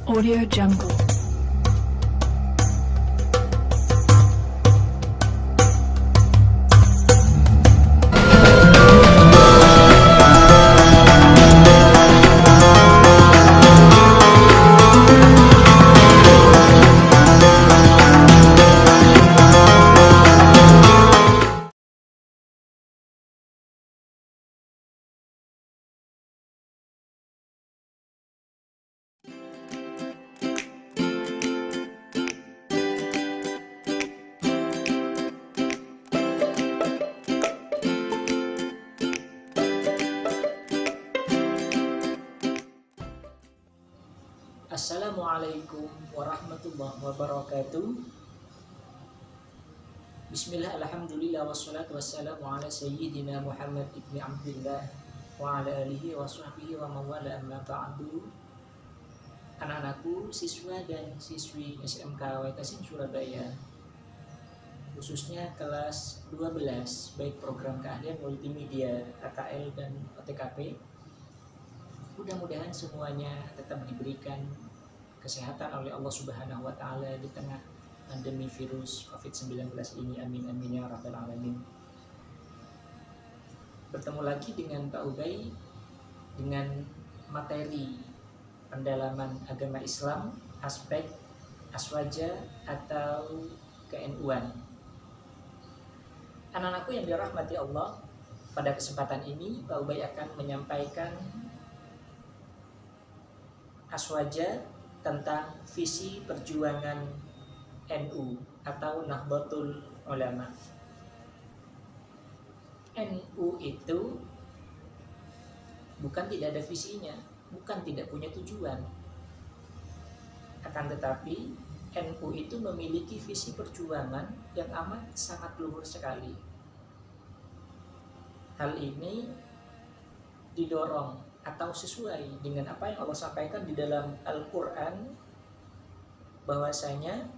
Audio Jungle. Assalamualaikum warahmatullahi wabarakatuh. Bismillah, alhamdulillah, wassalatu wassalamu ala sayyidina Muhammad ibn Abdullah wa ala alihi wa sahbihi wa mawala amma ba'du. Anak-anakku, siswa dan siswi SMK Waitasin Surabaya, khususnya kelas 12, baik program keahlian multimedia, KKL dan OTKP, mudah-mudahan semuanya tetap diberikan kesehatan oleh Allah Subhanahu wa Ta'ala di tengah pandemi virus COVID-19 ini. Amin amin ya rabbal alamin. Bertemu lagi dengan Pak Ubay dengan materi pendalaman agama Islam, aspek aswaja atau ke-NU-an. Anak-anakku yang dirahmati Allah, pada kesempatan ini Pak Ubay akan menyampaikan aswaja tentang visi perjuangan NU atau Nahdlatul Ulama. NU itu bukan tidak ada visinya, bukan tidak punya tujuan. Akan tetapi NU itu memiliki visi perjuangan yang amat sangat luhur sekali. Hal ini didorong atau sesuai dengan apa yang Allah sampaikan di dalam Al-Quran, bahwasanya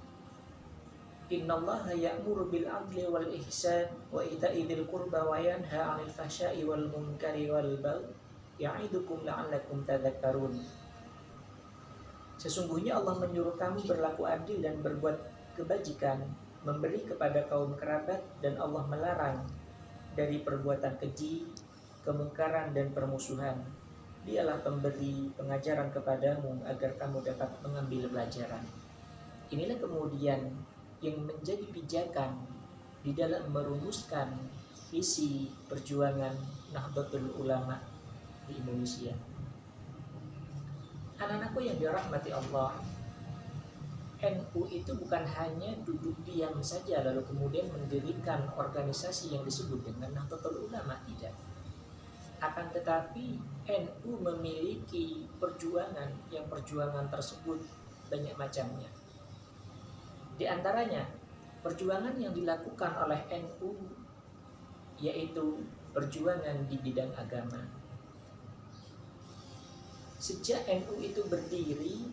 innallaha ya'muru bil 'adli wal ihsan wa ita'i dzil qurba wa yanha 'anil fahsya'i wal munkari wal baghi ya'idukum la'allakum tadhakkarun. Sesungguhnya Allah menyuruh kamu berlaku adil dan berbuat kebajikan, memberi kepada kaum kerabat, dan Allah melarang dari perbuatan keji, kemungkaran dan permusuhan. Dialah pemberi pengajaran kepadamu agar kamu dapat mengambil pelajaran. Inilah kemudian yang menjadi pijakan di dalam merumuskan visi perjuangan Nahdlatul Ulama di Indonesia. Anak-anakku yang dirahmati Allah, NU itu bukan hanya duduk diam saja lalu kemudian mendirikan organisasi yang disebut dengan Nahdlatul Ulama, tidak. Akan tetapi NU memiliki perjuangan yang perjuangan tersebut banyak macamnya. Di antaranya perjuangan yang dilakukan oleh NU yaitu perjuangan di bidang agama. Sejak NU itu berdiri,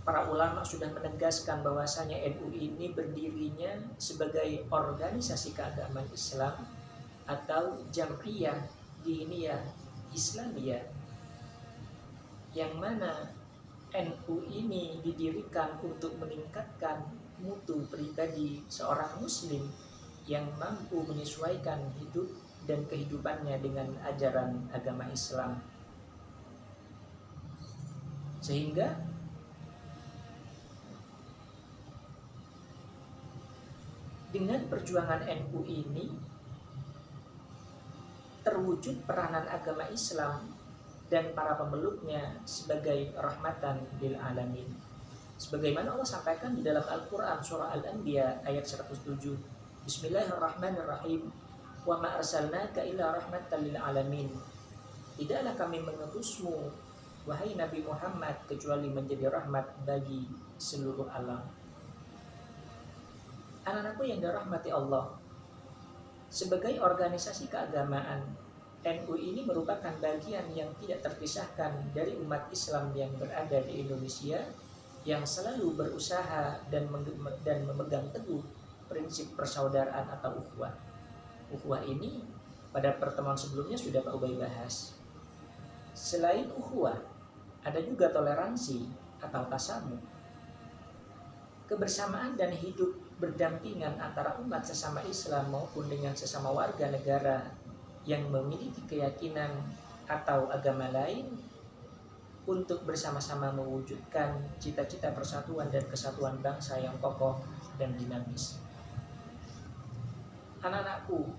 para ulama sudah menegaskan bahwasanya NU ini berdirinya sebagai organisasi keagamaan Islam atau Jam'iyah Diniyah Islamiyah, yang mana NU ini didirikan untuk meningkatkan mutu pribadi seorang muslim yang mampu menyesuaikan hidup dan kehidupannya dengan ajaran agama Islam. Sehingga dengan perjuangan NU ini terwujud peranan agama Islam dan para pemeluknya sebagai rahmatan lil alamin. Sebagaimana Allah sampaikan di dalam Al-Quran surah Al-Anbiya ayat 107. Bismillahirrahmanirrahim. Wa ma arsalnaka illa rahmatan lil alamin. Tidaklah kami mengutusmu wahai Nabi Muhammad kecuali menjadi rahmat bagi seluruh alam. Anak-anakku yang dirahmati Allah, sebagai organisasi keagamaan, NU ini merupakan bagian yang tidak terpisahkan dari umat Islam yang berada di Indonesia, yang selalu berusaha dan memegang teguh prinsip persaudaraan atau ukhuwah. Ukhuwah ini pada pertemuan sebelumnya sudah Pak Ubay bahas. Selain ukhuwah, Ada juga toleransi atau tasamuh, kebersamaan dan hidup berdampingan antara umat sesama Islam maupun dengan sesama warga negara yang memiliki keyakinan atau agama lain untuk bersama-sama mewujudkan cita-cita persatuan dan kesatuan bangsa yang kokoh dan dinamis. Anak-anakku,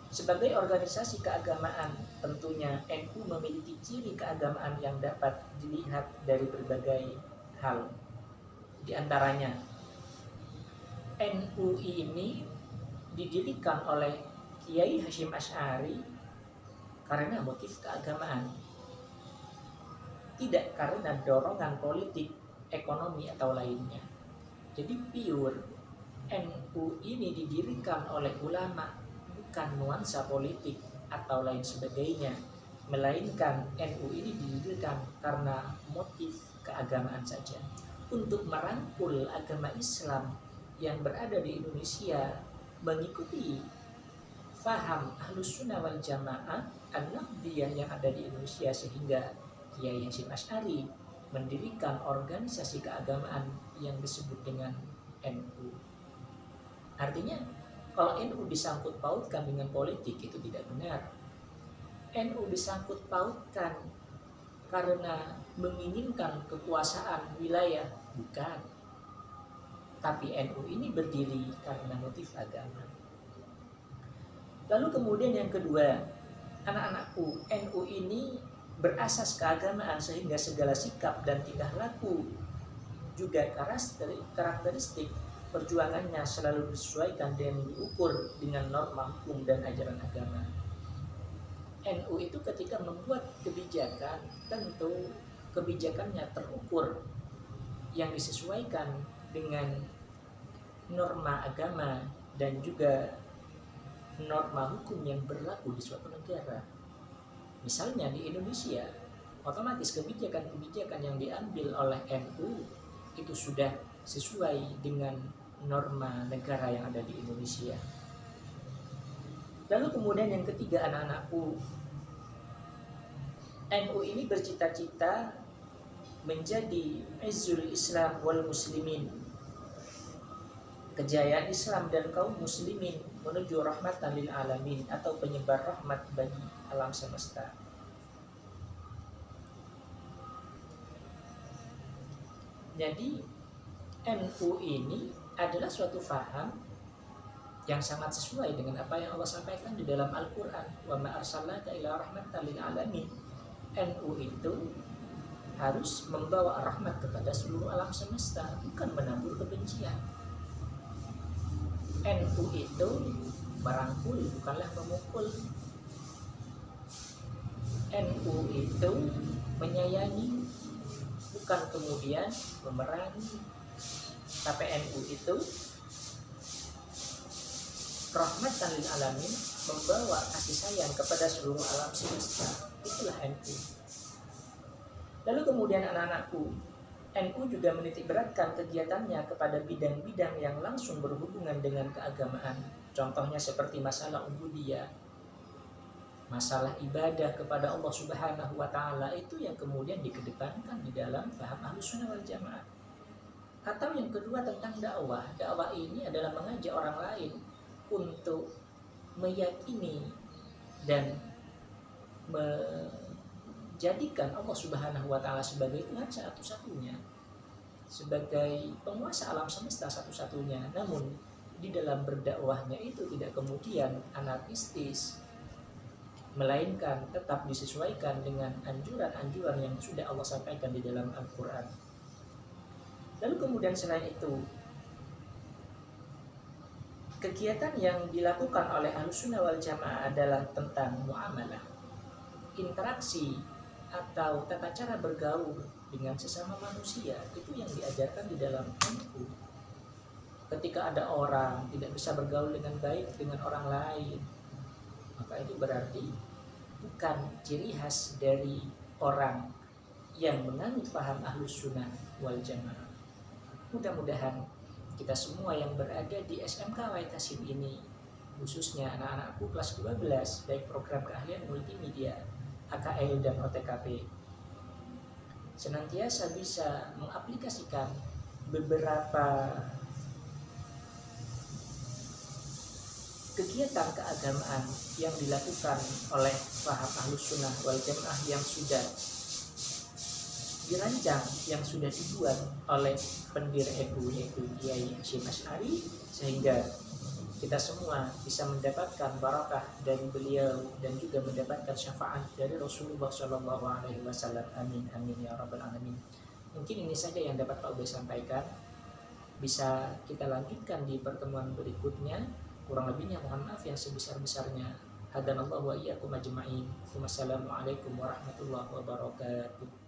sebagai organisasi keagamaan, tentunya NU memiliki ciri keagamaan yang dapat dilihat dari berbagai hal. Di antaranya, NU ini didirikan oleh Kiai Hasyim Asy'ari karena motif keagamaan, tidak karena dorongan politik, ekonomi, atau lainnya. Jadi pure NU ini didirikan oleh ulama, bukan nuansa politik atau lain sebagainya, melainkan NU ini didirikan karena motif keagamaan saja, untuk merangkul agama Islam yang berada di Indonesia mengikuti faham Ahlus Sunnah wal Jamaah An-Naqdiyah yang ada di Indonesia, sehingga Kiai Hasyim Asy'ari mendirikan organisasi keagamaan yang disebut dengan NU. Artinya, kalau NU disangkut pautkan dengan politik itu tidak benar. NU disangkut pautkan karena menginginkan kekuasaan wilayah, bukan. Tapi NU ini berdiri karena motif agama. Lalu kemudian yang kedua, anak-anakku, NU ini berasas keagamaan sehingga segala sikap dan tingkah laku juga karakteristik perjuangannya selalu disesuaikan dan diukur dengan norma hukum dan ajaran agama. NU itu ketika membuat kebijakan, tentu kebijakannya terukur yang disesuaikan dengan norma agama dan juga norma hukum yang berlaku di suatu negara. Misalnya di Indonesia, otomatis kebijakan-kebijakan yang diambil oleh NU itu sudah sesuai dengan norma negara yang ada di Indonesia. Lalu kemudian yang ketiga, anak-anakku, NU ini bercita-cita menjadi Izzul Islam wal Muslimin, kejayaan Islam dan kaum muslimin menuju rahmatan lil alamin, atau penyebar rahmat bagi alam semesta. Jadi NU ini adalah suatu faham yang sangat sesuai dengan apa yang Allah sampaikan di dalam Al-Quran. Wa ma arsalnaka ila rahmatan lil alamin. NU itu harus membawa rahmat kepada seluruh alam semesta, bukan menabur kebencian. NU itu merangkul, bukanlah memukul. NU itu menyayangi, bukan kemudian memerangi. Tapi NU itu rahmatan lil alamin, membawa kasih sayang kepada seluruh alam semesta. Itulah NU. Lalu kemudian anak-anakku, NU juga menitik beratkan kegiatannya kepada bidang-bidang yang langsung berhubungan dengan keagamaan. Contohnya seperti masalah ubudiyah, masalah ibadah kepada Allah Subhanahu wa Ta'ala, itu yang kemudian dikedepankan di dalam paham Ahlus Sunnah wal Jamaah. Atau yang kedua tentang dakwah. Dakwah ini adalah mengajak orang lain untuk meyakini dan menjadikan Allah Subhanahu wa Ta'ala sebagai Tuhan satu-satunya, sebagai penguasa alam semesta satu-satunya. Namun di dalam berdakwahnya itu tidak kemudian anarkistis, melainkan tetap disesuaikan dengan anjuran-anjuran yang sudah Allah sampaikan di dalam Al-Quran. Lalu kemudian selain itu, kegiatan yang dilakukan oleh Ahlus Sunnah wal Jamaah adalah tentang muamalah, interaksi atau tata cara bergaul dengan sesama manusia. Itu yang diajarkan di dalam NU. Ketika ada orang tidak bisa bergaul dengan baik dengan orang lain, maka itu berarti bukan ciri khas dari orang yang menganut paham Ahlus Sunnah wal Jamaah. Mudah-mudahan kita semua yang berada di SMK Wahid Hasyim ini, khususnya anak-anakku kelas 12, baik program keahlian multimedia, AKL dan OTKP, senantiasa bisa mengaplikasikan beberapa kegiatan keagamaan yang dilakukan oleh paham Ahlus Sunnah wal Jamaah yang sudah dirancang, yang sudah dibuat oleh pendiri NU yaitu Kiai Hasyim Asy'ari, sehingga kita semua bisa mendapatkan barakah dari beliau dan juga mendapatkan syafaat dari Rasulullah Shallallahu Alaihi Wasallam. Amin amin ya rabbal alamin. Mungkin ini saja yang dapat Pak Ube sampaikan. Bisa kita lanjutkan di pertemuan berikutnya. Kurang lebihnya mohon maaf yang sebesar-besarnya. Hadanallahu wa iyyakum ajma'in. Wassalamualaikum warahmatullahi wabarakatuh.